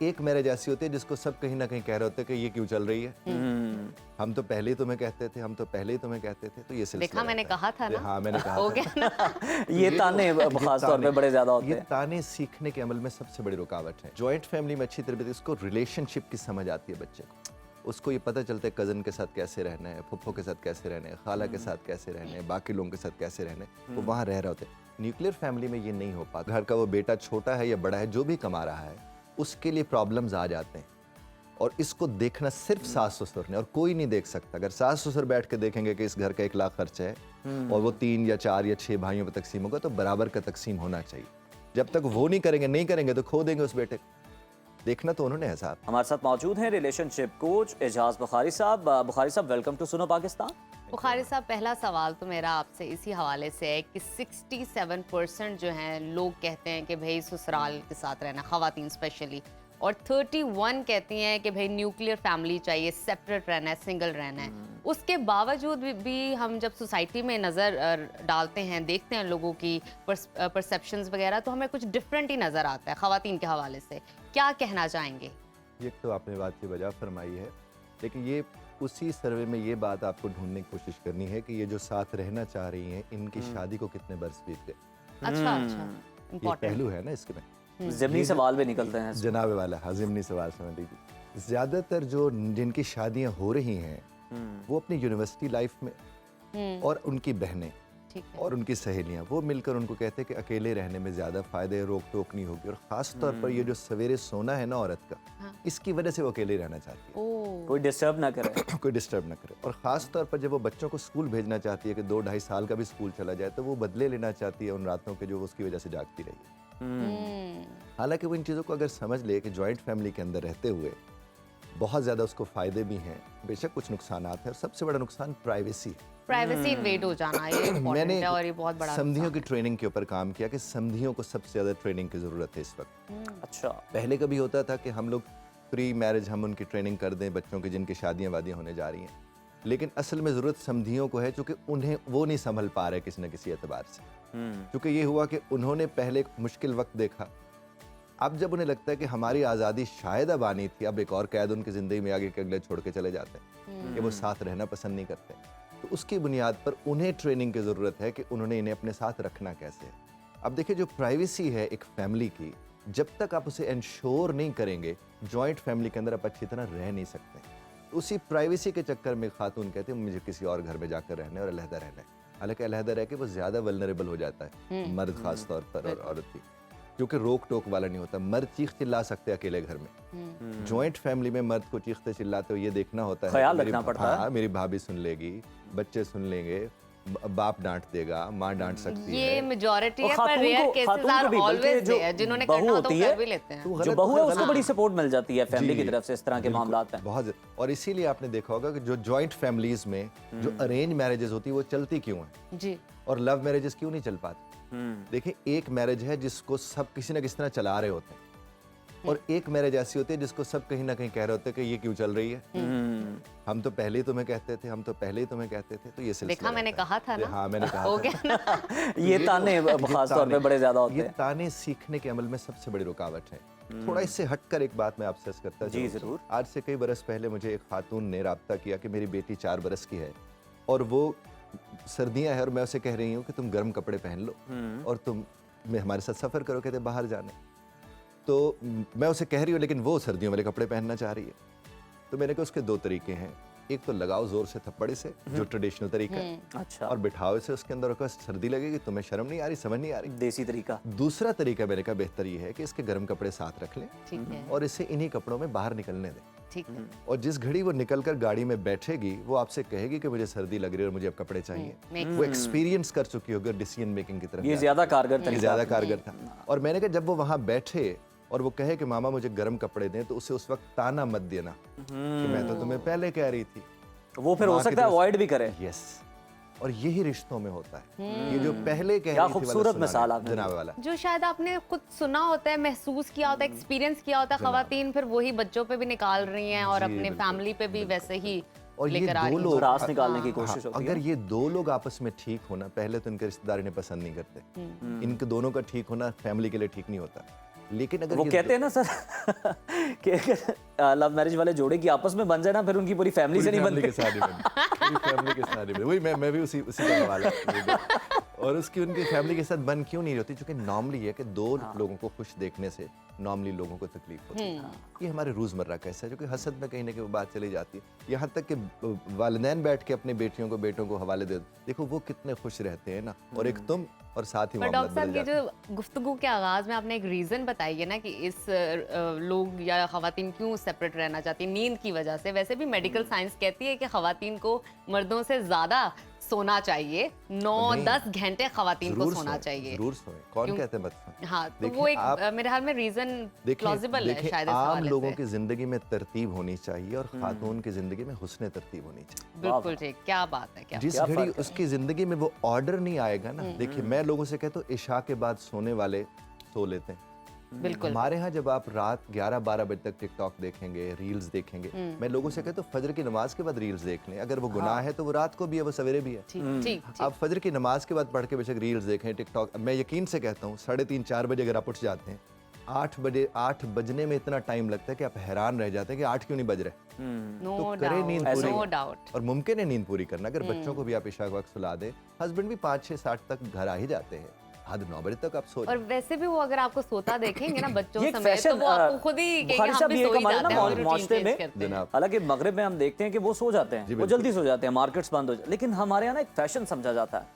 एक मैरिज ऐसी होती है जिसको सब कहीं ना कहीं कह रहे होते हैं कि ये क्यों चल रही है, हम तो पहले ही तुम्हें कहते थे, हम तो पहले ही तुम्हें कहते थे। तो ये सिलसिला देखा मैंने रहता है। कहा था ना। हाँ मैंने कहा हो था। गया ना। ये ताने खास तौर पे बड़े ज्यादा होते ये हैं। ताने सीखने के अमल में सबसे बड़ी रुकावट है। जॉइंट फैमिली में अच्छी तरह इसको रिलेशनशिप की समझ आती है बच्चे को। उसको ये पता चलता है कज़न के साथ कैसे रहना है, फुफ्फो के साथ कैसे रहना है, खाला के साथ कैसे रहना है, बाकी लोगों के साथ कैसे रहना है। वो वहाँ रह रहे होते हैं। न्यूक्लियर फैमिली में ये नहीं हो पाता। घर का वो बेटा छोटा है या बड़ा है, जो भी कमा रहा है, उसके लिए प्रॉब्लम्स आ जाते हैं। और इसको देखना सिर्फ सास ससुर ने, और कोई नहीं देख सकता। अगर सास ससुर बैठ के देखेंगे कि इस घर का 1 लाख खर्च है और वो 3 या 4 या 6 भाइयों पर तकसीम होगा, तो बराबर का तकसीम होना चाहिए। जब तक वो नहीं करेंगे तो खो देंगे उस बेटे को। देखना तो उन्होंने है साहब। हमारे साथ मौजूद हैं रिलेशनशिप कोच एजाज बुखारी साहब। बुखारी साहब, वेलकम टू सुनो पाकिस्तान। बुखारी साहब, पहला सवाल तो मेरा आपसे इसी हवाले से है कि 67% जो हैं लोग कहते हैं कि भाई ससुराल के साथ रहना, ख़वातीन स्पेशली, और 31 कहती हैं कि भाई न्यूक्लियर फैमिली चाहिए, सेपरेट रहना है, सिंगल रहना है। उसके बावजूद भी हम जब सोसाइटी में नज़र डालते हैं, देखते हैं लोगों की परसेप्शंस वगैरह, तो हमें कुछ डिफरेंट ही नज़र आता है ख़वातीन के हवाले से। क्या कहना चाहेंगे? ये तो आपने बात की वजह फरमाई है, लेकिन ये उसी सर्वे में ये बात आपको ढूंढने की कोशिश करनी है कि ये जो साथ रहना चाह रही हैं, इनकी शादी को कितने बरस बीत गए। अच्छा, ये इम्पोर्टेंट। पहलू है ना इसके में। ज़मीनी सवाल भी निकलते हैं। जनाब वाला हज़िमनी सवाल समझ लीजिए। ज़्यादातर जो जिनकी शादियां हो रही हैं, वो अपनी यूनिवर्सिटी लाइफ में, और उनकी बहनें ठीक है। और उनकी सहेलियां, वो मिलकर उनको कहते हैं कि अकेले रहने में ज़्यादा फ़ायदे, रोक टोक नहीं होगी। और ख़ास तौर पर ये जो सवेरे सोना है ना औरत का, इसकी वजह से वो अकेले रहना चाहती है। ओह, कोई डिस्टर्ब ना करे। कोई डिस्टर्ब ना करे। और ख़ास तौर पर जब वो बच्चों को स्कूल भेजना चाहती है कि 2-2.5 साल का भी स्कूल चला जाए, तो वो बदले लेना चाहती है उन रातों के जो वो उसकी वजह से जागती रही। हालांकि वो इन चीज़ों को अगर समझ ले कि जॉइंट फैमिली के अंदर रहते हुए बहुत ज़्यादा उसको फ़ायदे भी हैं, बेशक कुछ नुकसानात हैं, और सबसे बड़ा नुकसान प्राइवेसी है। प्राइवेसी इन्वेड हो जाना, ये इम्पोर्टेंट है और ये बहुत बड़ा समधियों की ट्रेनिंग के ऊपर काम किया कि समधियों को सबसे ज़्यादा ट्रेनिंग की ज़रूरत है इस वक्त। अच्छा। पहले कभी होता था कि हम लोग प्री मैरिज हम उनकी ट्रेनिंग कर दें बच्चों की जिनकी शादियाँ वादियाँ होने जा रही हैं, लेकिन असल में ज़रूरत समधियों को है, चूँकि उन्हें वो नहीं संभल पा रहे किसी न किसी एतबार से। चूँकि ये हुआ कि उन्होंने पहले एक मुश्किल वक्त देखा, अब जब उन्हें लगता है कि हमारी आज़ादी शायद अब आनी थी, अब एक और कैद उनकी ज़िंदगी में आगे के अगले छोड़ के चले जाते हैं कि वो साथ रहना पसंद नहीं करते, तो उसकी बुनियाद पर उन्हें ट्रेनिंग की ज़रूरत है कि उन्होंने इन्हें अपने साथ रखना कैसे है। अब देखिए, जो प्राइवेसी है एक फैमिली की, जब तक आप उसे इंश्योर नहीं करेंगे, जॉइंट फैमिली के अंदर आप अच्छी तरह रह नहीं सकते। उसी प्राइवेसी के चक्कर में खातून कहते हैं मुझे किसी और घर में जाकर रहना है और अलहदा रहना है। हालांकि अलहदा रह के वो ज़्यादा वल्नरेबल हो जाता है, मर्द खास तौर पर और औरत भी, क्योंकि रोक टोक वाला नहीं होता। मर्द चीख चिल्ला सकते हैं अकेले घर में, जॉइंट फैमिली में मर्द को चीखते चिल्लाते हुए ये देखना होता है, ख्याल रखना पड़ता है। हाँ, मेरी भाभी सुन लेगी, बच्चे सुन लेंगे, बाप डांट देगा, माँ डांट सकती ये है। मेजॉरिटी और है, पर rare cases are always there, जिन्होंने करना होता है वो कर भी लेते हैं। जो बहू है उसको बड़ी सपोर्ट मिल जाती है फैमिली की तरफ से इस तरह के मामलात में। बहुत। और इसीलिए आपने देखा होगा कि जो जॉइंट फैमिलीज में जो अरेंज मैरिजेस होती है वो चलती क्यों है, जी, और लव मैरिजेस क्यों नहीं चल पाती। देखिए, एक मैरिज है जिसको सब किसी ना किसी तरह चला रहे होते हैं, और एक मैरिज ऐसी होती है जिसको सब कहीं ना कहीं कह रहे होते हैं कि ये क्यों चल रही है, हम तो पहले ही तुम्हें कहते थे, हम तो पहले ही तुम्हें कहते थे। तो ये सिलसिला देखा मैंने रहता है। कहा था ना। हाँ मैंने कहा हो था। गया ना। ये ताने खास तौर पे बड़े ज्यादा होते ये हैं। ताने सीखने के अमल में सबसे बड़ी रुकावट है। थोड़ा इससे हटकर एक बात मैं आपसे अर्ज करता जी, चलूं। जरूर। आज से कई बरस पहले मुझे एक खातून ने राब्ता किया कि मेरी बेटी 4 बरस की है और वो सर्दियां हैं और मैं उसे कह रही हूँ कि तुम गर्म कपड़े पहन लो और तुम हमारे साथ सफ़र करो, कहते बाहर जाने। तो मैं उसे कह रही हूँ लेकिन वो सर्दियों वाले कपड़े पहनना चाह रही है। तो मैंने कहा उसके 2 तरीके हैं, एक तो लगाओ जोर से थप्पड़े से, जो ट्रेडिशनल तरीका है, अच्छा। और बिठाओ इसे उसके अंदर, और सर्दी लगेगी, तुम्हें शर्म नहीं आ रही, समझ नहीं आ रही। देसी तरीका। दूसरा तरीका मैंने कहा बेहतर ये है कि इसके गर्म कपड़े साथ रख लें ठीक है, और इसे इन्हीं कपड़ों में बाहर निकलने दें, ठीक है। और जिस घड़ी वो निकलकर गाड़ी में बैठेगी वो आपसे कहेगी कि मुझे सर्दी लग रही है और मुझे अब कपड़े चाहिए। makes वो एक्सपीरियंस कर चुकी होगी डिसीजन मेकिंग की तरफ। ये ज्यादा कारगर ये तरीका। ज्यादा कारगर था। और मैंने कहा जब वो वहां बैठे और वो कहे कि मामा मुझे गर्म कपड़े दें, तो उसे उस वक्त ताना मत देना कि मैं तो तुम्हें पहले कह रही थी। वो फिर हो सकता है अवॉइड भी करे। यस, और यही रिश्तों में होता है। ये जो पहले कह क्या रही थी वाला खूबसूरत सुना मिसाल ले, आपने जनाब वाला। जो शायद आपने खुद सुना होता है, महसूस किया होता है, एक्सपीरियंस किया होता है, खवातीन फिर वही बच्चों पे भी निकाल रही हैं और अपने फैमिली पे भी वैसे ही और ये लेकर आ दो रही लोग रास निकालने की कोशिश होती है। अगर ये 2 लोग आपस में ठीक होना, पहले तो इनके रिश्तेदार इन्हें पसंद नहीं करते, इनके दोनों का ठीक होना फैमिली के लिए ठीक नहीं होता। लेकिन अगर वो ये कहते हैं ना सर कि अगर लव मैरिज वाले जोड़े की आपस में बन जाए ना, फिर उनकी पूरी फैमिली से नहीं फैमिली बनती। के साथ ही बनी, पूरी फैमिली के साथ ही बनी। वही मैं भी उसी का हवाला और उसकी उनकी फैमिली के साथ बन क्यों नहीं होती? क्योंकि नॉर्मली है कि दो लोगों को खुश देखने से नॉर्मली लोगों को तकलीफ होती है। ये हमारे रोजमर्रा का हिस्सा है, जो कि हसद में कहीं ना कहीं बात चली जाती है। यहाँ तक कि वालिदैन बैठ के अपने बेटियों को बेटों को हवाले दे, देखो वो कितने खुश रहते हैं ना, और एक तुम और साथ ही पर मामला डॉक्टर साहब बदल ये जाता है। जो गुफ्तगू के आगाज में आपने एक रीजन बताई है ना कि इस लोग या खवातीन क्यों सेपरेट रहना चाहती हैं, नींद की वजह से। वैसे भी मेडिकल साइंस कहती है कि खवातीन को मर्दों से ज्यादा सोना चाहिए, 9-10 घंटे खवातीन को जरूर सोना सोएं, चाहिए। जरूर सोएं। कौन क्यों? कहते हैं मत सोएं? हाँ, तो देखिए, वो एक आप मेरे ख्याल में रीजन प्लॉजिबल है देखिए, शायद इस आम हवाले लोगों से। की जिंदगी में तरतीब होनी चाहिए और खातून की जिंदगी में हुस्न तरतीब होनी चाहिए। बिल्कुल ठीक, क्या बात है, क्या जिस क्या घड़ी फर्क है? उसकी जिंदगी में वो ऑर्डर नहीं आएगा ना, देखिए मैं लोगों से कहता हूँ इशा के बाद सोने वाले सो लेते हैं। बिल्कुल। हमारे यहाँ जब आप रात 11-12 बजे तक टिकटॉक देखेंगे, रील्स देखेंगे, मैं लोगों से कहता हूँ फजर की नमाज के बाद रील्स देख लें। अगर वो गुनाह है तो वो रात को भी है, वो सवेरे भी है। ठीक ठीक आप फजर की नमाज के बाद पढ़ के बेशक रील्स देखें, टिकटॉक। मैं यकीन से कहता हूँ 3:30-4 बजे अगर आप उठ जाते हैं, 8 बजने में इतना टाइम लगता है कि आप हैरान रह जाते हैं कि 8 क्यों नहीं बज रहे। नो तो करें नींद डाउट, पूरी। No doubt. और मुमकिन है नींद पूरी करना। अगर बच्चों को भी आप इशा के वक्त सुला दें, हस्बैंड भी 5-6-7 तक घर आ ही जाते हैं, हद 9 बजे तक आप सो और वैसे भी वो अगर आपको सोता देखेंगे ना बच्चों ये एक समेत, तो फैशन, वो आपको खुद ही कहेंगे बुखारी हम साहब, भी ये सो एक ही हमारे जाते ना हैं, रूटीन माशरे चेंज में करते हैं। जनाब। हालांकि मगरिब में हम देखते हैं कि वो सो जाते हैं, वो बिल्कुल। जल्दी सो जाते हैं, मार्केट्स बंद हो जाते हैं, लेकिन हमारे यहाँ ना एक फैशन समझा जाता है।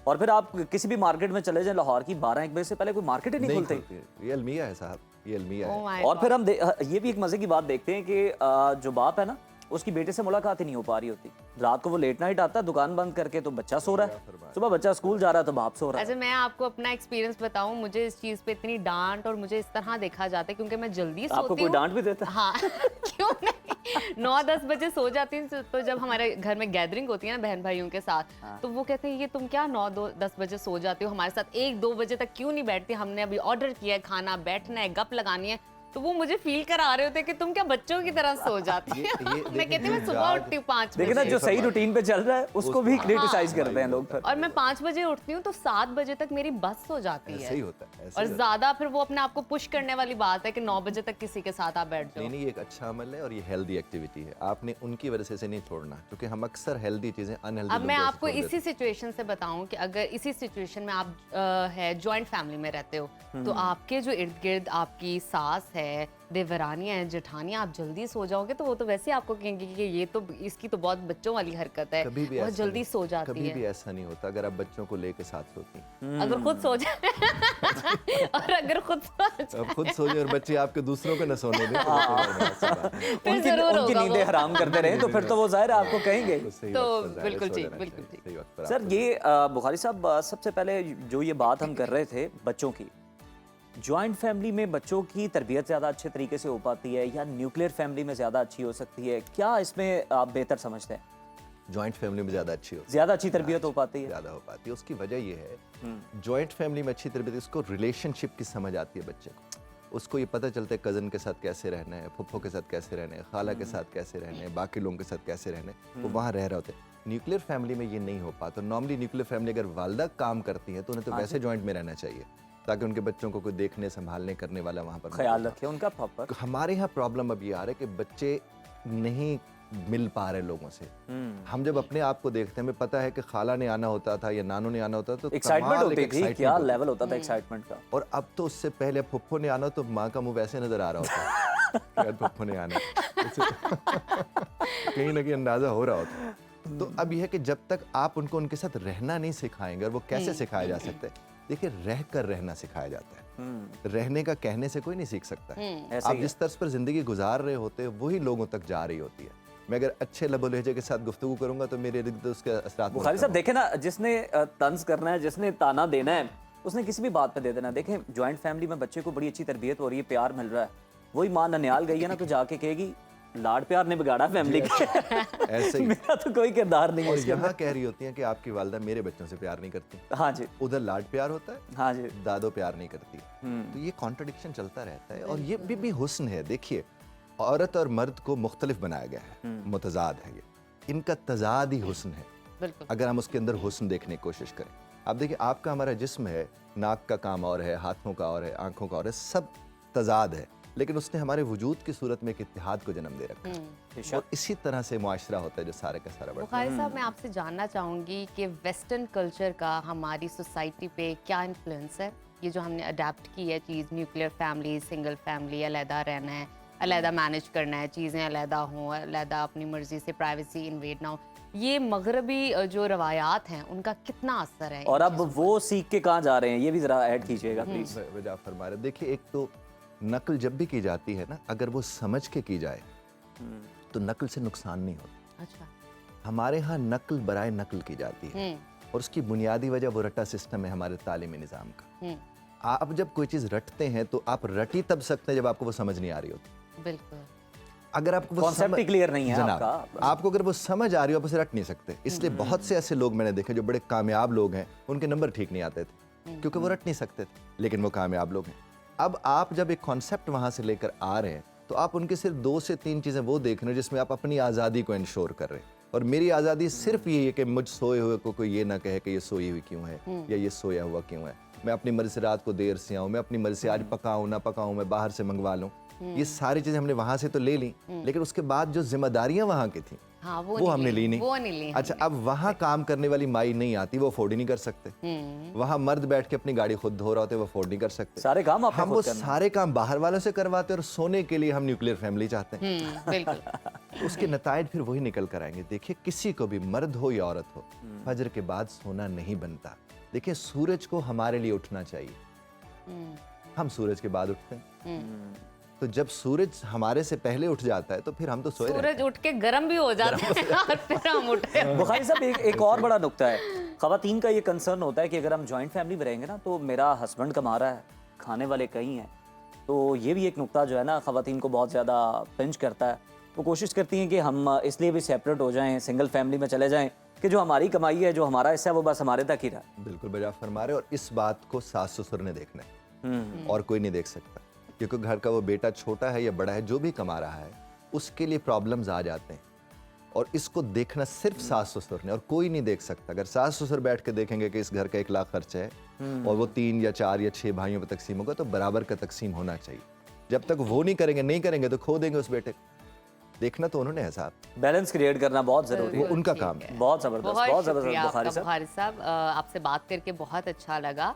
और फिर आप किसी भी मार्केट में चले जाएं लाहौर की, 12-1 बजे से पहले कोई मार्केट ही नहीं नहीं खुलती। खुलती। ये अलमिया है साहब, ये अलमिया Oh है। my और फिर God। हम ये भी एक मजे की बात देखते हैं कि जो बाप है ना, उसकी बेटे से मुलाकात ही नहीं हो पा रही होती। रात को वो लेट नाइट आता है, दुकान बंद करके, तो बच्चा सो रहा है, सुबह बच्चा स्कूल जा रहा है तो बाप सो रहा है। अच्छा, मैं आपको अपना एक्सपीरियंस बताऊं, मुझे इस चीज पे इतनी डांट और मुझे इस तरह देखा जाता है क्योंकि मैं जल्दी आपको सोती कोई हूँ। डांट भी देता है? हाँ क्यों नहीं, 9-10 बजे सो जाती हूँ। तो जब हमारे घर में गैदरिंग होती है ना बहन भाइयों के साथ, तो वो कहते हैं ये तुम क्या 9-10 बजे सो जाती हो, हमारे साथ 1-2 बजे तक क्यों नहीं बैठती, हमने अभी ऑर्डर किया है खाना, बैठना है, गप लगानी है। तो वो मुझे फील करा रहे होते कि तुम क्या बच्चों की तरह सो जाती ये- हो। ये मैं कहती हूँ मैं देखिए, सुबह जाग- उठती हूँ 5 देखिए ना, बजे। जो सही रूटीन पे चल रहा है उसको भी क्रिटिसाइज हाँ, करते हैं लोग फिर। और मैं 5 बजे उठती हूँ तो 7 बजे तक मेरी बस हो जाती ऐसे है। ही होता है, ऐसे और ही होता ज्यादा फिर वो अपने आप को पुश करने वाली बात है कि 9 बजे तक किसी के साथ आप बैठ है। जाओ। नहीं, ये एक अच्छा अमल है और ये हेल्दी एक्टिविटी है। आपने उनकी वजह से इसे नहीं छोड़ना, क्योंकि हम अक्सर हेल्दी चीजें अनहेल्दी। अब मैं आपको इसी सिचुएशन से बताऊं कि अगर इसी सिचुएशन में आप है जॉइंट फैमिली में रहते हो, तो आपके जो इर्द गिर्द आपकी सास है, देवरानियां हैं, जेठानियां, आप जल्दी सो जाओगे तो वो तो वैसे ही आपको कहेंगे कि ये तो इसकी तो बहुत बच्चों वाली हरकत है, कभी भी बहुत ऐसा जल्दी नहीं- सो जाती कभी है। भी ऐसा नहीं होता अगर आप बच्चों को लेके साथ सोती हैं। अगर खुद सो जाए और अगर खुद सो जाए अब खुद सो जाए और बच्चे आपके दूसरों को न सोने दें, तो फिर उनकी जरूर उनकी होगा नींदें वो। हराम करते रहे तो फिर तो वो जाहिर है आपको कहेंगे। तो बिल्कुल ठीक, बिल्कुल ठीक। सर ये बुखारी साहब, सबसे पहले जो ये बात हम कर रहे थे बच्चों की, जॉइंट फैमिली में बच्चों की तरबियत ज़्यादा अच्छे तरीके से हो पाती है या न्यूक्लियर फैमिली में ज़्यादा अच्छी हो सकती है? क्या इसमें आप बेहतर समझते हैं? जॉइंट फैमिली में ज़्यादा अच्छी होती है, ज़्यादा अच्छी तरबियत हो पाती है? ज़्यादा हो पाती है। उसकी वजह ये है, जॉइंट फैमिली में अच्छी तरबियत, उसको रिलेशनशिप की समझ आती है बच्चे को। उसको ये पता चलता है कज़न के साथ कैसे रहना है, फुफ्फो के साथ कैसे रहना है, खाला के साथ कैसे रहना है, बाकी लोगों के साथ कैसे रहना है, वो वहाँ रह रहे होते हैं। न्यूक्लियर फैमिली में ये नहीं हो पाता। नॉर्मली न्यूक्लियर फैमिली अगर वालदा काम करती है तो उन्हें तो वैसे जॉइंट में रहना चाहिए, ताकि उनके बच्चों को कोई देखने संभालने करने वाला वहाँ पर ख्याल मौजूद हो। रखें उनका प्रॉपर। हमारे यहाँ प्रॉब्लम अब ये आ रहा है कि बच्चे नहीं मिल पा रहे लोगों से। हम जब अपने आप को देखते हैं, हमें पता है कि खाला ने आना होता था या नानो ने आना होता था, तो एक्साइटमेंट कमाल एक होती थी, excitement क्या होती थी। लेवल होता था एक्साइटमेंट का। और अब तो उससे पहले फुफ्फो ने आना, तो माँ का मुंह वैसे नजर आ रहा होता है कि यार फुफ्फो ने आना है। कहीं ना कहीं अंदाजा हो रहा होता है। तो अब यह है कि जब तक आप उनको उनके साथ रहना नहीं सिखाएंगे, और वो कैसे सिखाया जा सकता है, देखिए रह कर रहना सिखाया जाता है। रहने का कहने से कोई नहीं सीख सकता है। ऐसे आप ही जिस तर्ज पर जिंदगी गुजार रहे होते हैं वही लोगों तक जा रही होती है। मैं अगर अच्छे लबो लहजे के साथ गुफ्तगू करूंगा तो मेरे इर्द गिर्द उसके असरात बुखारी साहब देखें ना, जिसने तंज करना है, जिसने ताना देना है, उसने किसी भी बात पे दे देना। देखें जॉइंट फैमिली में बच्चे को बड़ी अच्छी तरबियत हो रही है, प्यार मिल रहा है, वही माँ ननियाल गई है ना तो जाके कहेगी लाड प्यार ने बिगाड़ा फैमिली का। ऐसे ही। मेरा तो कोई किरदार नहीं है और इसके यहाँ अंदर। कह रही होती हैं कि आपकी वालदा मेरे बच्चों से प्यार नहीं करती। हाँ जी, उधर लाड प्यार होता है, हाँ जी। दादो प्यार नहीं करती। तो ये कॉन्ट्रडिक्शन चलता रहता है, और ये भी हुस्न है। देखिए औरत और मर्द को मुख्तलिफ बनाया गया है, मुतजाद है ये, इनका तजाद ही हुस्न है, बिल्कुल। अगर हम उसके अंदर हुस्न देखने की कोशिश करें। आप देखिए आपका हमारा जिस्म है, नाक का काम और है, हाथों का और है, आंखों का और है, सब तजाद है, लेकिन उसने हमारे वजूद की सूरत में एक इत्तेहाद को जन्म दे रखा है। बेशक। और इसी तरह से मुआशरा होता है जो सारे का सारा बढ़ता है। बुखारी साहब, मैं आपसे जानना चाहूँगी कि वेस्टर्न कल्चर का हमारी सोसाइटी पे क्या इन्फ्लुएंस है? ये जो हमने अडेप्ट की है चीज़, न्यूक्लियर फैमिली, सिंगल फैमिली, अलहदा रहना है, अलहदा मैनेज करना है, चीज़ें अलहदा हों, अलहदा अपनी मर्जी से प्राइवेसी इन्वेड ना हो, ये मगरबी जो रवायात हैं उनका कितना असर है? और अब वो सीख के कहाँ जा रहे हैं, ये भी जरा ऐड कीजिएगा प्लीज। वजह फरमा रहे, देखिए एक तो नकल जब भी की जाती है ना, अगर वो समझ के की जाए तो नकल से नुकसान नहीं होता। अच्छा। हमारे यहाँ नकल बराए नकल की जाती है और उसकी बुनियादी वजह वो रटा सिस्टम है हमारे तालीमी निज़ाम का। आप जब कोई चीज़ रटते हैं तो आप रट ही तब सकते हैं जब आपको वो समझ नहीं आ रही होती। बिल्कुल। अगर आपको वो कॉन्सेप्ट ही क्लियर नहीं है जनाब, आपका। आपको अगर वो समझ आ रही हो आप उसे रट नहीं सकते। इसलिए बहुत से ऐसे लोग मैंने देखे जो बड़े कामयाब लोग हैं, उनके नंबर ठीक नहीं आते थे क्योंकि वो रट नहीं सकते थे, लेकिन वो कामयाब लोग हैं। अब आप जब एक कॉन्सेप्ट वहाँ से लेकर आ रहे हैं तो आप उनके सिर्फ 2 से 3 चीज़ें वो देख रहे हैं जिसमें आप अपनी आज़ादी को इंश्योर कर रहे हैं। और मेरी आज़ादी सिर्फ ये है कि मुझ सोए हुए को कोई ये ना कहे कि ये सोई हुई क्यों है या ये सोया हुआ क्यों है। मैं अपनी मर्ज़ी से रात को देर से आऊँ, मैं अपनी मर्ज़ी से आज पकाऊँ ना पकाऊँ, मैं बाहर से मंगवा लूँ। ये सारी चीज़ें हमने वहाँ से तो ले ली, लेकिन उसके बाद जो जिम्मेदारियाँ वहाँ की थी हाँ, वो हमने ली नहीं। वो नहीं ली अच्छा, अब वहाँ काम करने वाली माई नहीं आती, वो अफोर्ड ही नहीं कर सकते। वहाँ मर्द बैठ के अपनी गाड़ी खुद धो रहा होते, वो अफोर्ड नहीं कर सकते। सारे काम आपने हम खुद वो करना। सारे काम बाहर वालों से करवाते हैं और सोने के लिए हम न्यूक्लियर फैमिली चाहते हैं। बिल्कुल। उसके नतायज फिर वही निकल कर आएंगे। देखिए, किसी को भी, मर्द हो या औरत हो, फजर के बाद सोना नहीं बनता। देखिए, सूरज को हमारे लिए उठना चाहिए, हम सूरज के बाद उठते हैं। तो जब सूरज हमारे से पहले उठ जाता है तो फिर हम तो सोए रहते सूरज उठ के गर्म भी हो जाता है और फिर हम उठते हैं। बुखारी साहब, एक और बड़ा नुक्ता है, खवातीन का ये कंसर्न होता है कि अगर हम जॉइंट फैमिली में रहेंगे ना तो मेरा हस्बैंड कमा रहा है, खाने वाले कहीं हैं, तो ये भी एक नुक्ता जो है ना खवातीन को बहुत ज़्यादा पिंच करता है। वो कोशिश करती हैं कि हम इसलिए भी सेपरेट हो जाएं, सिंगल फैमिली में चले जाएं कि जो हमारी कमाई है, जो हमारा हिस्सा है, वो बस हमारे तक ही रहा। बिल्कुल बजा फरमा रहे। और इस बात को सास ससुर ने देखना है और कोई नहीं देख सकता, क्योंकि घर का वो बेटा छोटा है या बड़ा है, जो भी कमा रहा है उसके लिए प्रॉब्लम्स आ जाते हैं और इसको देखना सिर्फ सास ससुर ने और कोई नहीं देख सकता। अगर सास ससुर बैठ के देखेंगे कि इस घर का 1 लाख खर्च है और वो 3 या 4 या 6 भाइयों पर तकसीम होगा, तो बराबर का तकसीम होना चाहिए। जब तक वो नहीं करेंगे तो खो देंगे उस बेटे को। देखना तो उन्होंने है साहब, बैलेंस क्रिएट करना बहुत जरूरी वो है। उनका काम है। बहुत जबरदस्त, बहुत जबरदस्त शुक्रिया बुखारी आपका साहब। बुखारी साहब, आपसे बात करके बहुत अच्छा लगा।